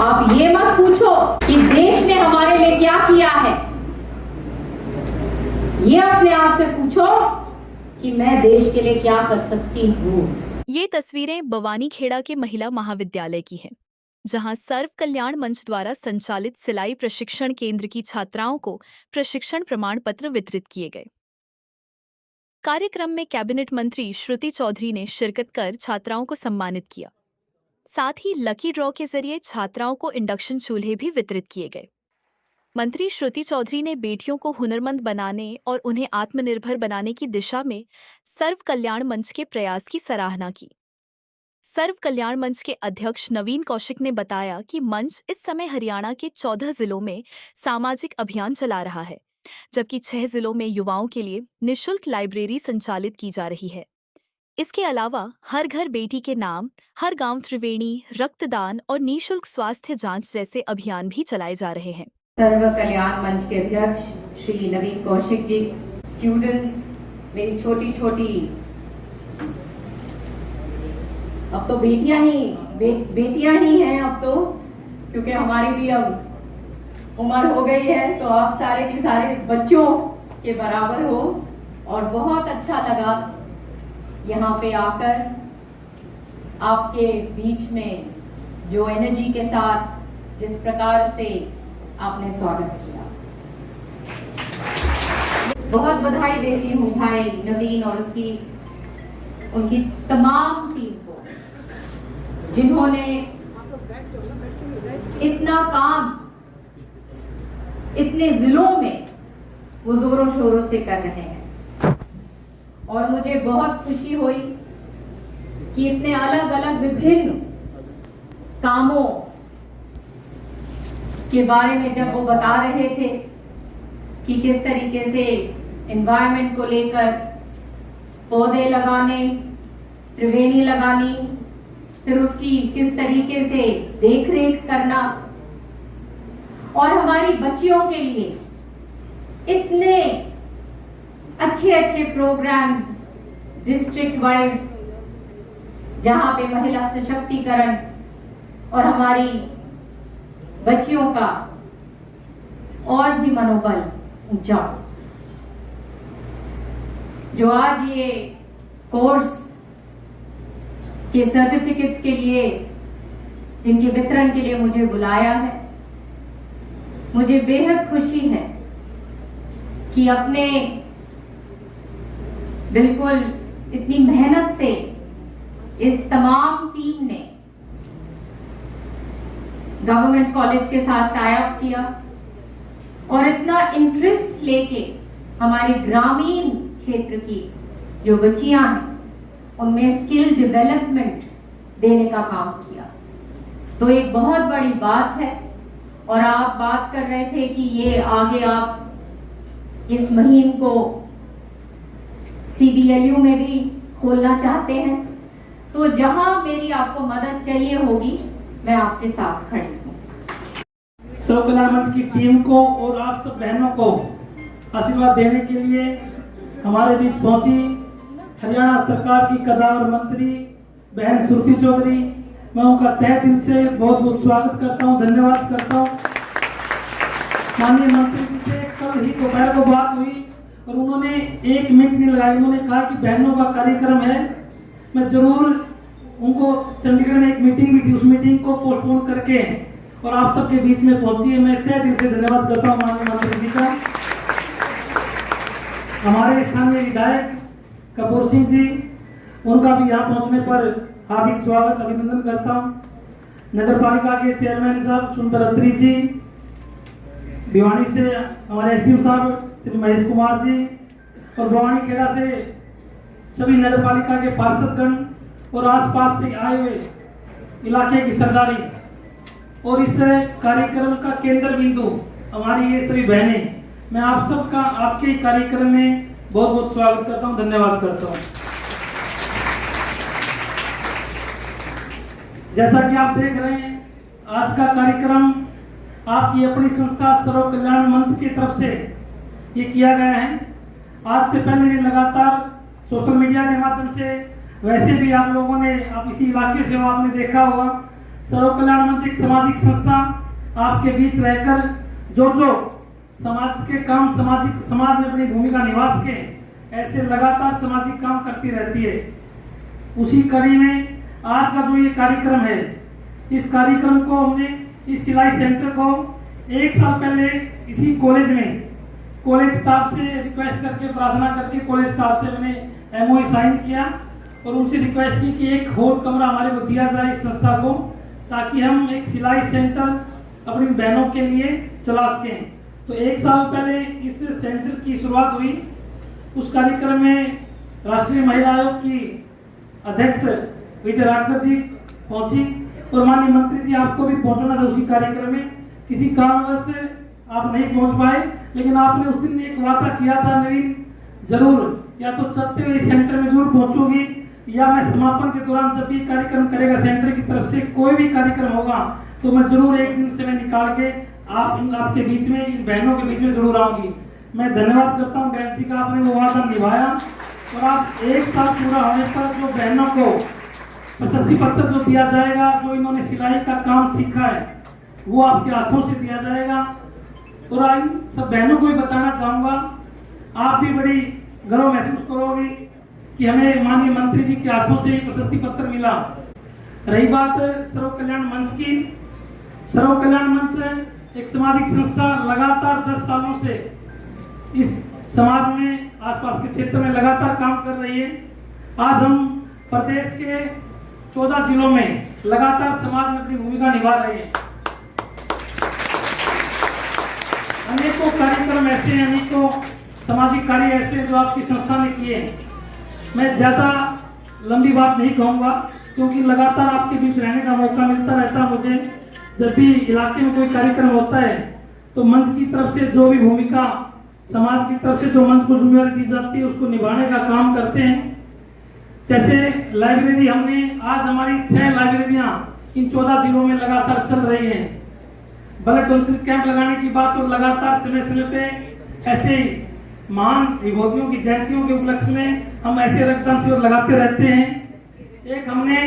आप ये मत पूछो कि देश ने हमारे लिए क्या किया है, ये अपने आप से पूछो कि मैं देश के लिए क्या कर सकती हूँ। ये तस्वीरें बवानीखेड़ा के महिला महाविद्यालय की हैं, जहां सर्व कल्याण मंच द्वारा संचालित सिलाई प्रशिक्षण केंद्र की छात्राओं को प्रशिक्षण प्रमाण पत्र वितरित किए गए। कार्यक्रम में कैबिनेट मंत्री श्रुति चौधरी ने शिरकत कर छात्राओं को सम्मानित किया। साथ ही लकी ड्रॉ के जरिए छात्राओं को इंडक्शन चूल्हे भी वितरित किए गए। मंत्री श्रुति चौधरी ने बेटियों को हुनरमंद बनाने और उन्हें आत्मनिर्भर बनाने की दिशा में सर्व कल्याण मंच के प्रयास की सराहना की। सर्व कल्याण मंच के अध्यक्ष नवीन कौशिक ने बताया कि मंच इस समय हरियाणा के 14 जिलों में सामाजिक अभियान चला रहा है, जबकि 6 जिलों में युवाओं के लिए निःशुल्क लाइब्रेरी संचालित की जा रही है। इसके अलावा हर घर बेटी के नाम, हर गांव त्रिवेणी, रक्तदान और निःशुल्क स्वास्थ्य जांच जैसे अभियान भी चलाए जा रहे हैं। सर्व कल्याण मंच के अध्यक्ष श्री नवीन कौशिक जी, स्टूडेंट्स, मेरी छोटी छोटी अब तो बेटियां ही हैं अब तो, क्योंकि हमारी भी अब उम्र हो गई है, तो आप सारे के सारे बच्चों के बराबर हो। और बहुत अच्छा लगा यहाँ पे आकर आपके बीच में जो एनर्जी के साथ जिस प्रकार से आपने स्वागत किया। बहुत बधाई देती हूँ भाई नवीन और उनकी तमाम टीम को, जिन्होंने इतना काम इतने जिलों में वो जोरों शोरों से कर रहे हैं। और मुझे बहुत खुशी हुई कि इतने अलग अलग विभिन्न कामों के बारे में जब वो बता रहे थे कि किस तरीके से एनवायरनमेंट को लेकर पौधे लगाने, त्रिवेणी लगानी, फिर उसकी किस तरीके से देखरेख करना, और हमारी बच्चियों के लिए इतने अच्छे अच्छे प्रोग्राम्स डिस्ट्रिक्ट वाइज, जहां पे महिला सशक्तिकरण और हमारी बच्चियों का और भी मनोबल ऊंचा। जो आज ये कोर्स के सर्टिफिकेट्स के लिए, जिनके वितरण के लिए मुझे बुलाया है, मुझे बेहद खुशी है कि अपने बिल्कुल इतनी मेहनत से इस तमाम टीम ने गवर्नमेंट कॉलेज के साथ टाई अप किया और इतना इंटरेस्ट लेके हमारे ग्रामीण क्षेत्र की जो बच्चियां हैं उनमें स्किल डेवलपमेंट देने का काम किया। तो एक बहुत बड़ी बात है। और आप बात कर रहे थे कि ये आगे आप इस मुहिम को CBLU में भी खोलना चाहते हैं, तो जहां मेरी आपको मदद चाहिए होगी मैं आपके साथ खड़ी हूँ। सर्व कल्याण मंच की टीम को और आप सब बहनों को आशीर्वाद देने के लिए हमारे बीच पहुंची हरियाणा सरकार की कदावर मंत्री बहन श्रुति चौधरी। मैं उनका तहे दिल से बहुत बहुत स्वागत करता हूं, धन्यवाद करता हूं। माननीय मंत्री जी से कल ही दोपहर को बात हुई और उन्होंने 1 मिनट नहीं लगाया। उन्होंने कहा कि बहनों का कार्यक्रम है, मैं जरूर उनको चंडीगढ़ में एक मीटिंग भी थी, उस मीटिंग को पोस्टपोन करके और आप सबके बीच में पहुंची है। मैं तहे दिल से धन्यवाद करता हूँ माननीय मंत्री जी का। हमारे स्थानीय विधायक कपूर सिंह जी, उनका भी यहाँ पहुंचने पर हार्दिक स्वागत अभिनंदन करता हूँ। नगर पालिका के चेयरमैन साहब सुंदर अत्री जी, भिवानी से हमारे SDO साहब श्री महेश कुमार जी, और बवानीखेड़ा से सभी नगर पालिका के पार्षदगण और आसपास से आए हुए इलाके की सरदारी और इस कार्यक्रम का केंद्र बिंदु हमारी ये सभी बहनें, मैं आप सबका आपके कार्यक्रम में बहुत बहुत स्वागत करता हूँ, धन्यवाद करता हूँ। जैसा कि आप देख रहे हैं, आज का कार्यक्रम आपकी अपनी संस्था सर्व कल्याण मंच की तरफ से ये किया गया है। आज से पहले भी लगातार सोशल मीडिया के माध्यम से, वैसे भी आप लोगों ने, आप इसी इलाके से आपने देखा होगा, सर्व कल्याण मंच एक सामाजिक संस्था आपके बीच रहकर जो समाज के काम समाज में अपनी भूमिका निभा सके, ऐसे लगातार सामाजिक काम करती रहती है। उसी कड़ी में आज का जो ये कार्यक्रम है, इस कार्यक्रम को हमने इस सिलाई सेंटर को 1 साल पहले इसी कॉलेज में कॉलेज स्टाफ से रिक्वेस्ट करके, प्रार्थना करके कॉलेज स्टाफ से मैंने MOU साइन किया और उनसे रिक्वेस्ट की कि एक हॉल कमरा हमारे को दिया जाए इस संस्था को, ताकि हम एक सिलाई सेंटर अपनी बहनों के लिए चला सकें। तो 1 साल पहले इस सेंटर की शुरुआत हुई। उस कार्यक्रम में राष्ट्रीय महिला आयोग की अध्यक्ष विजय राठकर जी पहुंची और माननीय मंत्री जी आपको भी पहुंचना था उसी कार्यक्रम में, किसी कारणवश से आप नहीं पहुंच पाए, लेकिन आपने उस दिन एक वादा किया था, नवीन जरूर या तो चलते हुए सेंटर में जरूर पहुंचोगी, या मैं समापन के दौरान जब भी कार्यक्रम करेगा सेंटर की तरफ से कोई भी कार्यक्रम होगा तो मैं जरूर एक दिन समय निकाल के आपके बीच में, इन बहनों के बीच में जरूर आऊंगी। मैं धन्यवाद करता हूँ बहन जी का, आपने वो वादा निभाया और आप 1 साल पूरा होने पर जो बहनों को प्रशस्ति पत्र जो दिया जाएगा, जो इन्होंने सिलाई का काम सीखा है वो आपके हाथों से दिया जाएगा। और आज सब बहनों को भी बताना चाहूंगा, आप भी बड़ी गर्व महसूस करोगे कि हमें माननीय मंत्री जी के हाथों से प्रशस्ति पत्र मिला। रही बात सर्व कल्याण मंच की, सर्व कल्याण मंच एक सामाजिक संस्था लगातार 10 सालों से इस समाज में, आसपास के क्षेत्र में लगातार काम कर रही है। आज हम प्रदेश के 14 जिलों में लगातार समाज में अपनी भूमिका निभा रहे हैं। अनेकों कार्यक्रम ऐसे हैं, अनेकों सामाजिक कार्य ऐसे जो आपकी संस्था ने किए। मैं ज्यादा लंबी बात नहीं कहूंगा क्योंकि लगातार आपके बीच रहने का मौका मिलता रहता है मुझे। जब भी इलाके में कोई कार्यक्रम होता है तो मंच की तरफ से जो भी भूमिका, समाज की तरफ से जो मंच को जिम्मेदारी दी जाती है उसको निभाने का काम करते हैं। जैसे लाइब्रेरी, हमने आज हमारी 6 लाइब्रेरियां इन 14 जिलों में लगातार चल रही हैं। ब्लड डोनेशन कैंप लगाने की बात, और लगातार समय समय पे ऐसे महान विभूतियों की जयंतियों के उपलक्ष्य में हम ऐसे रक्तदान शिविर लगाते रहते हैं। एक हमने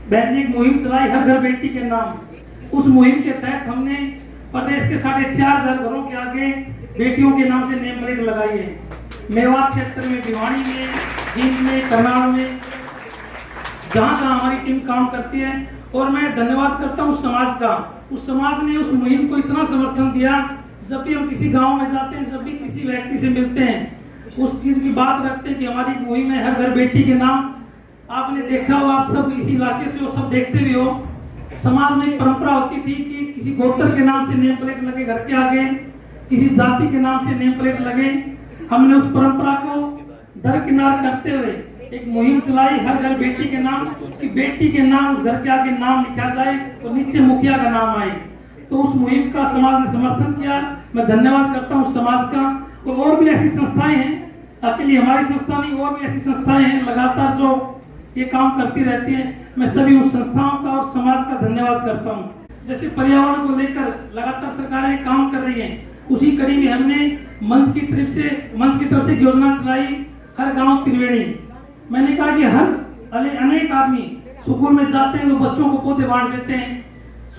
बहन जी मुहिम चलाई, हर घर बेटी के नाम। उस मुहिम के तहत हमने प्रदेश के 4,500 घरों के आगे बेटियों के नाम से नेम प्लेट लगाई है। मेवात क्षेत्र में, भिवानी में, जींद में, करनाल में, जहां जहां हमारी टीम काम करती है। और मैं धन्यवाद करता हूं समाज का। उस समाज ने उस मुहिम को इतना समर्थन दिया। जब भी हम किसी गांव में जाते हैं, जब भी किसी व्यक्ति से मिलते हैं, उस चीज की बात रखते हैं कि हमारी मुहिम है हर घर बेटी के नाम। आपने देखा हो, आप सब इसी इलाके से हो, सब देखते भी हो, समाज में एक परंपरा होती थी कि किसी गोत्र के नाम से नेम प्लेट लगे घर के आगे, किसी जाति के नाम से नेम प्लेट लगे। हमने उस परंपरा को दरकिनार करते हुए एक मुहिम चलाई, हर घर बेटी के नाम, कि बेटी के नाम उस घर के आगे नाम लिखा जाए तो नीचे मुखिया का नाम आए। तो उस मुहिम का समाज ने समर्थन किया। मैं धन्यवाद करता हूँ समाज का। और भी ऐसी संस्थाएं हैं, अकेली हमारी संस्था नहीं, और भी ऐसी संस्थाएं हैं लगातार जो ये काम करती रहती हैं। मैं सभी उन संस्थाओं का और समाज का धन्यवाद करता हूँ। जैसे पर्यावरण को लेकर लगातार सरकारें काम कर रही हैं, उसी कड़ी में हमने मंच की तरफ से योजना चलाई, हर गांव त्रिवेणी। मैंने कहा कि अनेक आदमी स्कूल में जाते हैं तो बच्चों को पौधे बांट देते हैं,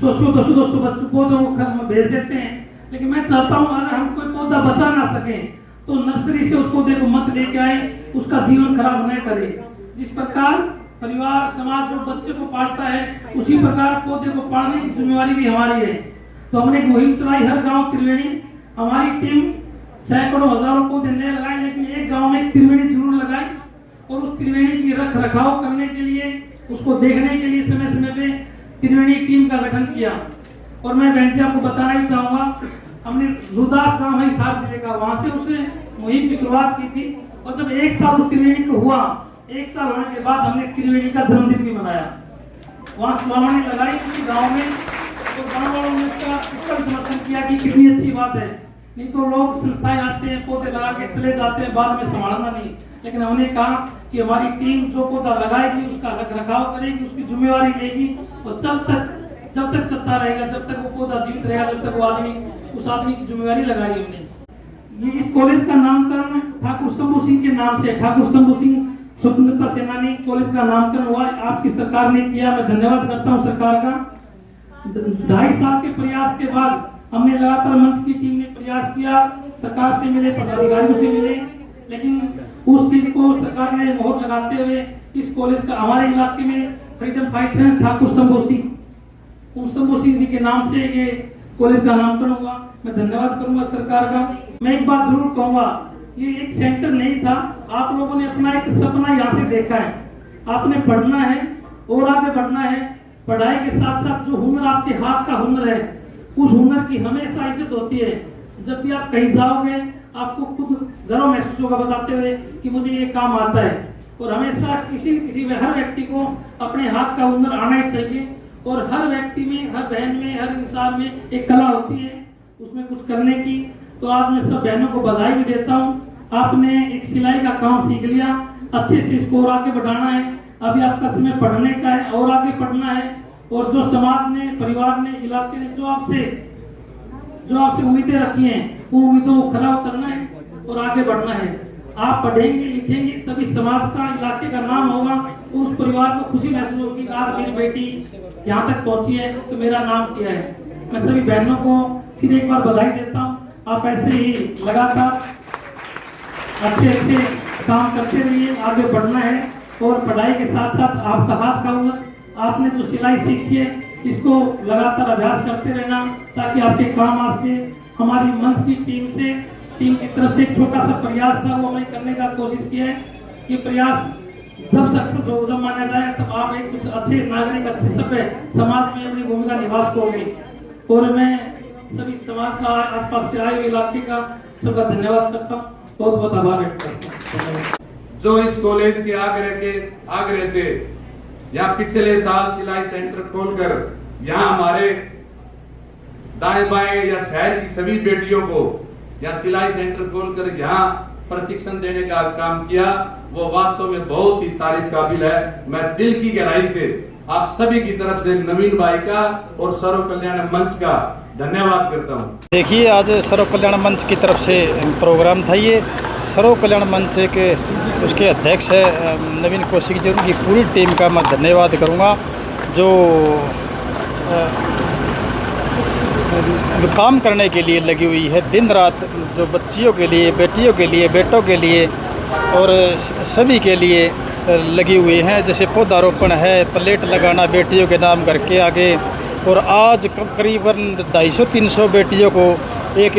100-200 बच्चों पौधों को भेज देते हैं। लेकिन मैं चाहता हूँ अगर हम कोई पौधा बचा ना सके तो नर्सरी से उस पौधे को मत लेके आए, उसका जीवन खराब न करे। जिस प्रकार परिवार समाज जो बच्चे को पालता है, उसी प्रकार पौधे को पालने की जिम्मेवारी भी हमारी है। तो हमने एक मुहिम चलाई, हर गांव त्रिवेणी। हमारी टीम सैकड़ों हजारों पौधे नहीं लगाए, लेकिन एक गांव में त्रिवेणी जरूर लगाए। और उस त्रिवेणी की रख रखाव करने के लिए, उसको देखने के लिए समय समय पे त्रिवेणी टीम का गठन किया। और मैं बहन जी आपको बताना ही चाहूंगा, हमने रुदास गांव है हिसार जिले का, वहां से उसे मुहिम की शुरुआत की थी। और जब 1 साल उस त्रिवेणी को हुआ, 1 साल होने के बाद हमने त्रिवेणी का जन्मदिन भी मनाया। वहाँ सुहावनी लगाई उसी गाँव में, तो गाँव वालों ने उसका समर्थन किया कि कितनी अच्छी बात है। नहीं तो लोग संस्थाएं आते हैं, पौधे लगा के चले जाते हैं, बाद में संभालना नहीं। लेकिन हमने कहा कि हमारी टीम जो पौधा लगाएगी उसका रख रखाव करेगी, उसकी जिम्मेवारी लेगी। और जब तक चलता रहेगा, जब तक वो पौधा जीवित रहेगा, जब तक वो उस आदमी की जिम्मेवारी लगाई हमने। ये इस कॉलेज का नामकरण ठाकुर शंभू सिंह के नाम से, ठाकुर शंभू सिंह स्वतंत्रता सेनानी कॉलेज का नामकरण हुआ, आपकी सरकार ने किया। मैं धन्यवाद करता हूँ सरकार का। 2.5 साल के प्रयास के बाद हमने लगातार मंच की टीम ने प्रयास किया, सरकार से मिले, पदाधिकारियों से मिले, लेकिन उस चीज को सरकार ने मोहर लगाते हुए इस कॉलेज का हमारे इलाके में फ्रीडम फाइटर ठाकुर शंभू सिंह जी के नाम से ये कॉलेज का नामकरण हुआ। मैं धन्यवाद करूंगा सरकार का। मैं एक बात जरूर कहूंगा, ये एक सेंटर नहीं था, आप लोगों ने अपना एक सपना यहाँ से देखा है। आपने पढ़ना है और आगे बढ़ना है। पढ़ाई के साथ साथ जो हुनर आपके हाथ का हुनर है, उस हुनर की हमेशा इज्जत होती है। जब भी आप कहीं जाओगे आपको खुद गर्व महसूस होगा बताते हुए कि मुझे ये काम आता है। और हमेशा किसी में हर व्यक्ति को अपने हाथ का हुनर आना ही चाहिए। और हर व्यक्ति में, हर बहन में, हर इंसान में एक कला होती है उसमें कुछ करने की। तो आज मैं सब बहनों को बधाई भी देता हूँ, आपने एक सिलाई का काम सीख लिया, अच्छे से इसको और आगे बढ़ाना है। अभी आपका समय पढ़ने का है और आगे पढ़ना है। और जो समाज ने, परिवार ने, इलाके ने जो आपसे उम्मीदें रखी हैं, वो उम्मीदों को खरा उतरना है और आगे बढ़ना है। आप पढ़ेंगे, लिखेंगे, तभी समाज का, इलाके का नाम होगा। उस परिवार को खुशी महसूस होगी, आज मेरी बेटी यहाँ तक पहुंची है तो मेरा नाम किया है। मैं सभी बहनों को फिर एक बार बधाई देता हूँ। आप ऐसे ही लगातार अच्छे काम करते रहिए, आगे बढ़ना है। और पढ़ाई के साथ साथ आपका हाथ का हुनर, आपने जो सिलाई सीखी है, इसको लगातार अभ्यास करते रहना ताकि आपके काम आ सके। हमारी मंच की टीम की तरफ से एक छोटा सा प्रयास था, वो हमें करने का कोशिश किया है। ये प्रयास जब सक्सेस हो, जब माना जाए, तब आप एक कुछ अच्छे नागरिक, अच्छे सभ्य समाज में अपनी भूमिका निभा सकोगे। और मैं सभी समाज का, आसपास से आए हुए इलाके का सबका धन्यवाद करता हूँ, बहुत बहुत आभार व्यक्त करता हूँ। जो इस कॉलेज के आग्रह से यहाँ पिछले साल सिलाई सेंटर खोलकर यहाँ हमारे दाएं बाएं या शहर की सभी बेटियों को यहाँ सिलाई सेंटर खोलकर यहाँ प्रशिक्षण देने का काम किया, वो वास्तव में बहुत ही तारीफ काबिल है। मैं दिल की गहराई से आप सभी की तरफ से नवीन भाई का और सर्व कल्याण मंच का धन्यवाद करता हूँ। देखिए, आज सर्व कल्याण मंच की तरफ से प्रोग्राम था। ये सर्व कल्याण मंच के उसके अध्यक्ष है नवीन कौशिक जी, उनकी पूरी टीम का मैं धन्यवाद करूँगा जो काम करने के लिए लगी हुई है दिन रात, जो बच्चियों के लिए, बेटियों के लिए, बेटों के लिए और सभी के लिए लगी हुई हैं। जैसे पौधारोपण है, प्लेट लगाना बेटियों के नाम करके आगे, और आज करीबन 250-300 बेटियों को एक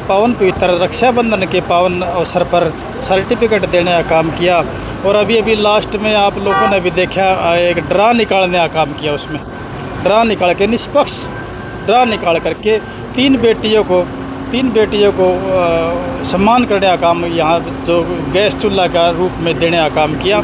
पावन पवित्र रक्षाबंधन के पावन अवसर पर सर्टिफिकेट देने का काम किया। और अभी लास्ट में आप लोगों ने भी देखा, एक ड्रा निकालने का काम किया। उसमें ड्रा निकाल के, निष्पक्ष ड्रा निकाल करके 3 बेटियों को सम्मान करने का काम यहाँ जो गैस चूल्हा का रूप में देने का काम किया।